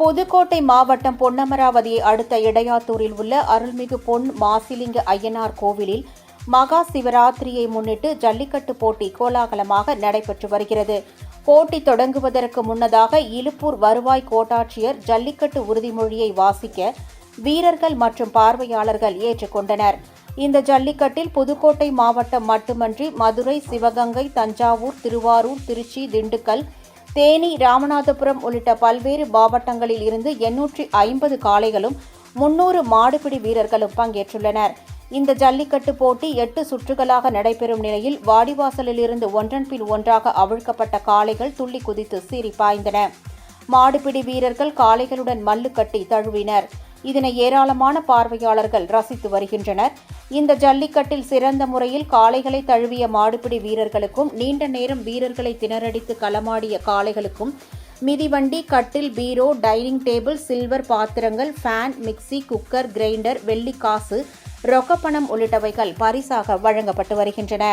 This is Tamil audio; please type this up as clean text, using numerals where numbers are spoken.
புதுக்கோட்டை மாவட்டம் பொன்னமராவதியை அடுத்த இடையாத்தூரில் உள்ள அருள்மிகு பொன் மாசிலிங்க ஐயனார் கோவிலில் மகா சிவராத்திரியை முன்னிட்டு ஜல்லிக்கட்டு போட்டி கோலாகலமாக நடைபெற்று வருகிறது. போட்டி தொடங்குவதற்கு முன்னதாக இலுப்பூர் வருவாய் கோட்டாட்சியர் ஜல்லிக்கட்டு உறுதிமொழியை வாசிக்க வீரர்கள் மற்றும் பார்வையாளர்கள் ஏற்றுக்கொண்டனர். இந்த ஜல்லிக்கட்டில் புதுக்கோட்டை மாவட்டம் மட்டுமன்றி மதுரை, சிவகங்கை, தஞ்சாவூர், திருவாரூர், திருச்சி, திண்டுக்கல், தேனி, ராமநாதபுரம் உள்ளிட்ட பல்வேறு மாவட்டங்களில் இருந்து 850 காளைகளும் 300 மாடுபிடி வீரர்களும் பங்கேற்றுள்ளனர். இந்த ஜல்லிக்கட்டு போட்டி 8 சுற்றுகளாக நடைபெறும் நிலையில் வாடிவாசலிலிருந்து ஒன்றன் பின் ஒன்றாக அவிழ்க்கப்பட்ட காளைகள் துள்ளி குதித்து சீறி பாய்ந்தன. மாடுபிடி வீரர்கள் காளைகளுடன் மல்லு கட்டி தழுவினர். இதனை ஏராளமான பார்வையாளர்கள் ரசித்து வருகின்றனர். இந்த ஜல்லிக்கட்டில் சிறந்த முறையில் காளைகளை தழுவிய மாடுபிடி வீரர்களுக்கும், நீண்ட நேரம் வீரர்களை திணறடித்து களமாடிய காளைகளுக்கும் மிதிவண்டி, கட்டில், பீரோ, டைனிங் டேபிள், சில்வர் பாத்திரங்கள், ஃபேன், மிக்சி, குக்கர், கிரைண்டர், வெள்ளி காசு, ரொக்கப்பணம் உள்ளிட்டவைகள் பரிசாக வழங்கப்பட்டு வருகின்றன.